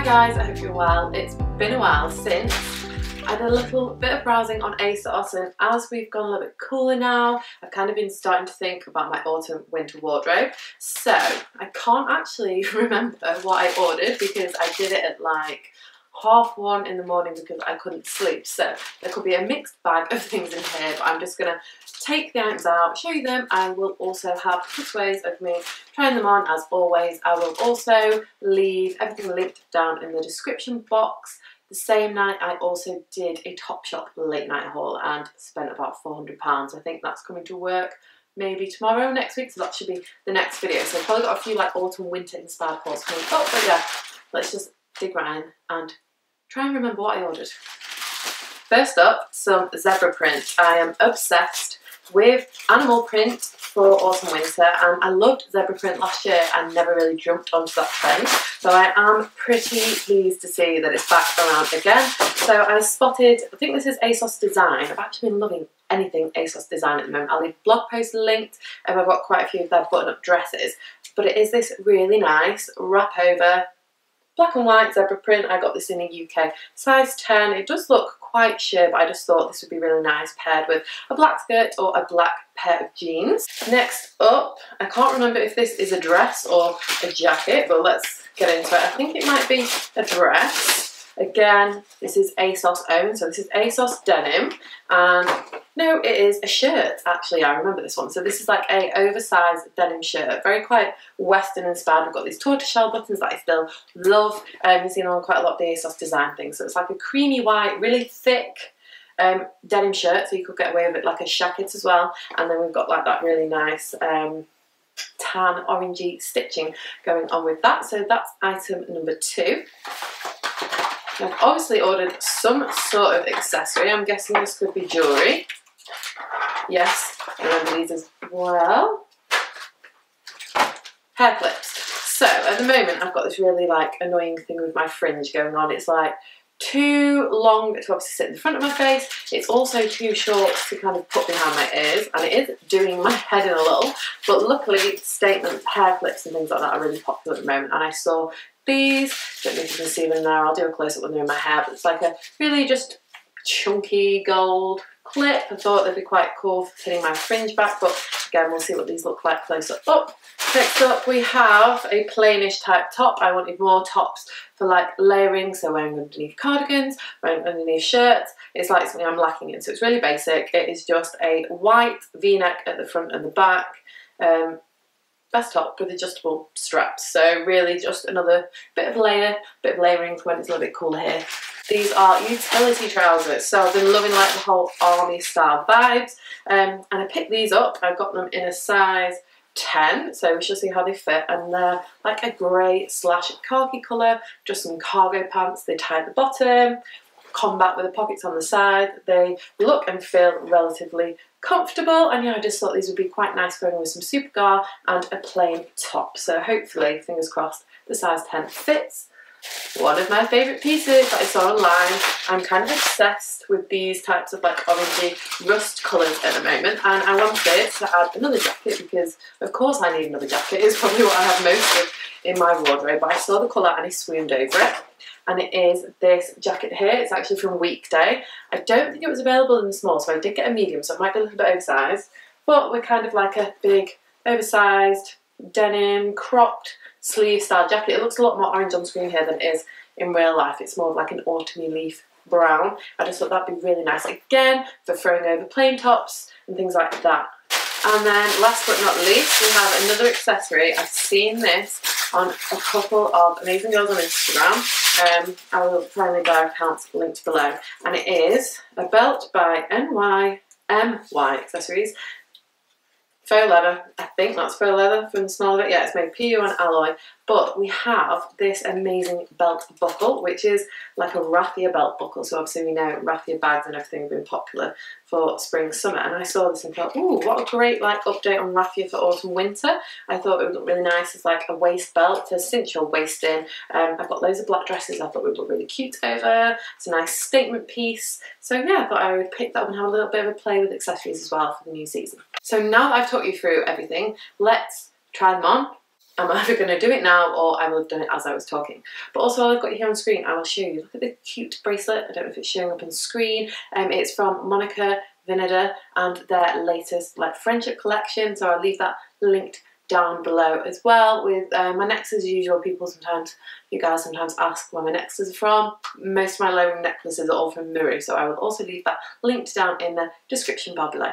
Hi guys, I hope you're well. It's been a while since I did a little bit of browsing on ASOS, and as we've gone a little bit cooler now, I've kind of been starting to think about my autumn winter wardrobe. So I can't actually remember what I ordered because I did it at like 1:30 in the morning because I couldn't sleep. So there could be a mixed bag of things in here, but I'm just going to take the items out, show you them. I will also have ways of me trying them on as always. I will also leave everything linked down in the description box. The same night I also did a Topshop late night haul and spent about £400. I think that's coming to work maybe tomorrow, next week, so that should be the next video. So I've probably got a few like autumn winter inspired hauls coming up, but yeah, let's just dig right in and try and remember what I ordered. First up, some zebra print. I am obsessed with animal print for autumn winter, and I loved zebra print last year and never really jumped onto that trend, so I am pretty pleased to see that it's back around again. So I spotted, I think this is ASOS Design. I've actually been loving anything ASOS Design at the moment. I'll leave blog posts linked, and I've got quite a few of their button up dresses, but it is this really nice wrap over black and white zebra print. I got this in the UK, size 10. It does look quite sheer, but I just thought this would be really nice paired with a black skirt or a black pair of jeans. Next up, I can't remember if this is a dress or a jacket, but let's get into it. I think it might be a dress. Again, this is ASOS own, so this is ASOS denim, and no, it is a shirt, actually. I remember this one. So this is like a oversized denim shirt, very quite Western inspired. We've got these tortoiseshell buttons that I still love. You've seen on quite a lot of the ASOS Design things. So it's like a creamy white, really thick denim shirt, so you could get away with it like a jacket as well. And then we've got like that really nice tan orangey stitching going on with that. So that's item number 2. I've obviously ordered some sort of accessory. I'm guessing this could be jewellery. Yes, I remember these as well. Hair clips. So at the moment I've got this really like annoying thing with my fringe going on. It's like too long to obviously sit in the front of my face. It's also too short to kind of put behind my ears, and it is doing my head in a little. But luckily statement hair clips and things like that are really popular at the moment, and I saw these. Don't know if you can see them there. I'll do a close-up when they're in my hair, but it's like a really just chunky gold clip. I thought they'd be quite cool for pinning my fringe back, but again, we'll see what these look like close up. Next up, we have a plainish type top. I wanted more tops for like layering, so wearing underneath cardigans, wearing underneath shirts. It's like something I'm lacking in, so it's really basic. It is just a white V-neck at the front and the back. Best top with adjustable straps, so really just another bit of layering for when it's a little bit cooler here. These are utility trousers, so I've been loving like the whole army style vibes, and I picked these up. I got them in a size 10, so we shall see how they fit, and they're like a grey / khaki colour, just some cargo pants. They tie at the bottom, combat with the pockets on the side. They look and feel relatively comfortable, and yeah, I just thought these would be quite nice going with some Supergar and a plain top. So hopefully, fingers crossed, the size 10 fits. One of my favourite pieces that I saw online. I'm kind of obsessed with these types of like orangey rust colours at the moment, and I wanted to add another jacket because of course I need another jacket. It's probably what I have most of in my wardrobe, but I saw the colour and I swooned over it. And it is this jacket here. It's actually from Weekday. I don't think it was available in the small, so I did get a medium, so it might be a little bit oversized. But we're kind of like a big, oversized, denim, cropped sleeve style jacket. It looks a lot more orange on screen here than it is in real life. It's more of like an autumny leaf brown. I just thought that'd be really nice, again, for throwing over plain tops and things like that. And then last but not least, we have another accessory. I've seen this on a couple of amazing girls on Instagram. I will find their accounts linked below. And it is a belt by NYMY Accessories. Faux leather. I think that's faux leather from the smell of it. Yeah, it's made PU and alloy. But we have this amazing belt buckle, which is like a raffia belt buckle. So obviously we know raffia bags and everything have been popular for spring, summer. And I saw this and thought, ooh, what a great like update on raffia for autumn, winter. I thought it would look really nice as like a waist belt to cinch your waist in. I've got loads of black dresses I thought would look really cute over. It's a nice statement piece. So yeah, I thought I would pick that up and have a little bit of a play with accessories as well for the new season. So now that I've taught you through everything, let's try them on I'm either going to do it now or I will have done it as I was talking. But also, while I've got you here on screen, I will show you. Look at the cute bracelet. I don't know if it's showing up on screen. It's from Monica Vinader and their latest like friendship collection. So I'll leave that linked down below as well. With my necklaces, as usual, you guys sometimes ask where my necklaces are from. Most of my low necklaces are all from Muru, so I will also leave that linked down in the description bar below.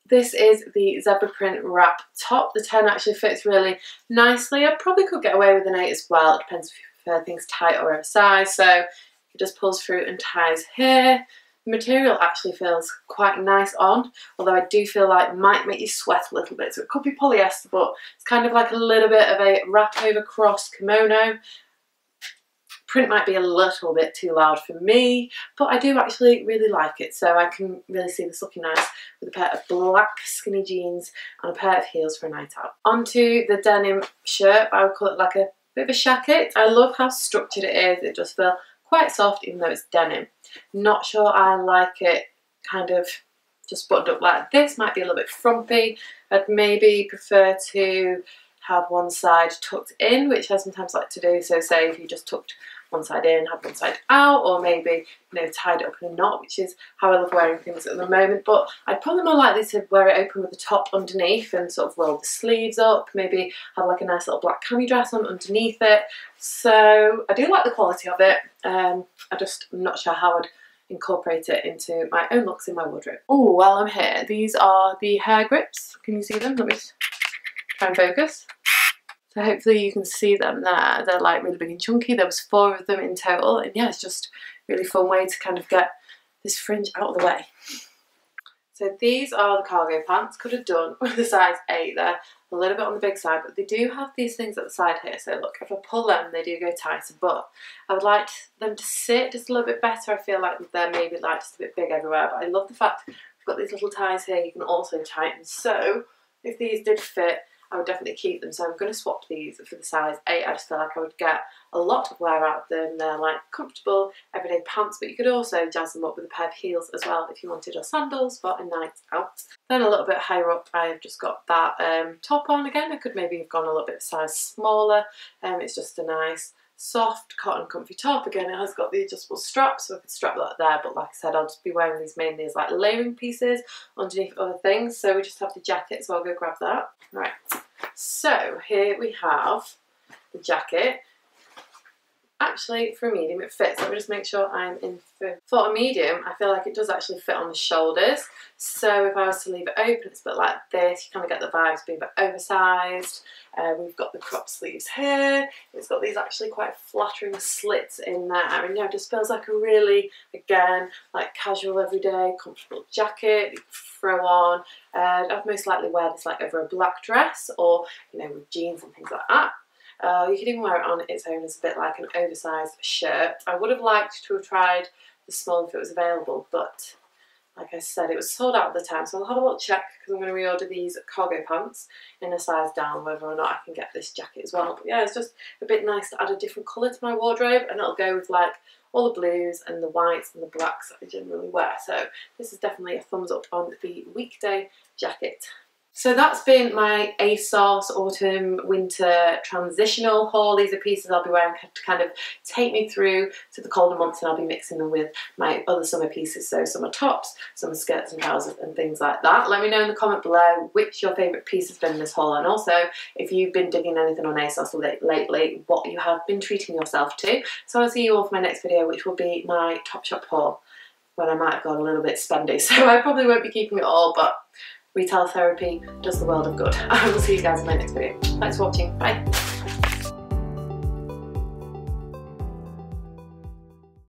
This is the zebra print wrap top. The 10 actually fits really nicely. I probably could get away with an 8 as well. It depends if you prefer things tight or oversized. So it just pulls through and ties here. The material actually feels quite nice on, although I do feel like it might make you sweat a little bit. So it could be polyester, but it's kind of like a little bit of a wrap over cross kimono. Print might be a little bit too loud for me, but I do actually really like it. So I can really see this looking nice with a pair of black skinny jeans and a pair of heels for a night out. Onto the denim shirt. I would call it like a bit of a shacket. I love how structured it is. It just feels quite soft even though it's denim. Not sure I like it kind of just buttoned up like this. Might be a little bit frumpy. I'd maybe prefer to have one side tucked in, which I sometimes like to do. So say if you just tucked one side in, have one side out, or maybe, you know, tied it up in a knot, which is how I love wearing things at the moment. But I'd probably more likely to wear it open with the top underneath and sort of roll the sleeves up, maybe have like a nice little black cami dress on underneath it. So I do like the quality of it. I'm just not sure how I'd incorporate it into my own looks in my wardrobe. Oh, while I'm here, these are the hair grips. Can you see them? Let me just try and focus. So hopefully you can see them there. They're like really big and chunky. There was 4 of them in total, and yeah, it's just a really fun way to kind of get this fringe out of the way. So these are the cargo pants. Could have done with a size 8. They're a little bit on the big side, but they do have these things at the side here. So look, if I pull them, they do go tighter, but I would like them to sit just a little bit better. I feel like they're maybe like just a bit big everywhere, but I love the fact we've got these little ties here you can also tighten. So if these did fit, I would definitely keep them. So I'm going to swap these for the size 8. I just feel like I would get a lot of wear out of them. They're like comfortable everyday pants, but you could also jazz them up with a pair of heels as well if you wanted, or sandals for a night out. Then a little bit higher up, I've just got that top on again. I could maybe have gone a little bit of size smaller. It's just a nice soft cotton comfy top. Again, it has got the adjustable straps, so I could strap that there, but like I said, I'll just be wearing these mainly as like layering pieces underneath other things. So we just have the jacket, so I'll go grab that. Right, so here we have the jacket. Actually, for a medium it fits. Let me just make sure I'm in for a medium. I feel like it does actually fit on the shoulders. So if I was to leave it open, it's a bit like this. You kind of get the vibes being a bit oversized. We've got the crop sleeves here. It's got these actually quite flattering slits in there. And yeah, it just feels like a really, again, like casual everyday, comfortable jacket you can throw on. I'd most likely wear this like over a black dress or, you know, with jeans and things like that. You could even wear it on its own as a bit like an oversized shirt. I would have liked to have tried the small if it was available, but like I said, it was sold out at the time, so I'll have a little check because I'm going to reorder these cargo pants in a size down, whether or not I can get this jacket as well. But yeah, it's just a bit nice to add a different colour to my wardrobe, and it'll go with like all the blues and the whites and the blacks that I generally wear. So this is definitely a thumbs up on the weekday jacket. So that's been my ASOS autumn winter transitional haul. These are pieces I'll be wearing to kind of take me through to the colder months, and I'll be mixing them with my other summer pieces. So summer tops, summer skirts and trousers and things like that. Let me know in the comment below which your favourite piece has been in this haul, and also if you've been digging anything on ASOS lately, what you have been treating yourself to. So I'll see you all for my next video, which will be my Topshop haul, when I might have gone a little bit spendy. So I probably won't be keeping it all, but retail therapy does the world of good. I will see you guys in my next video. Thanks for watching. Bye.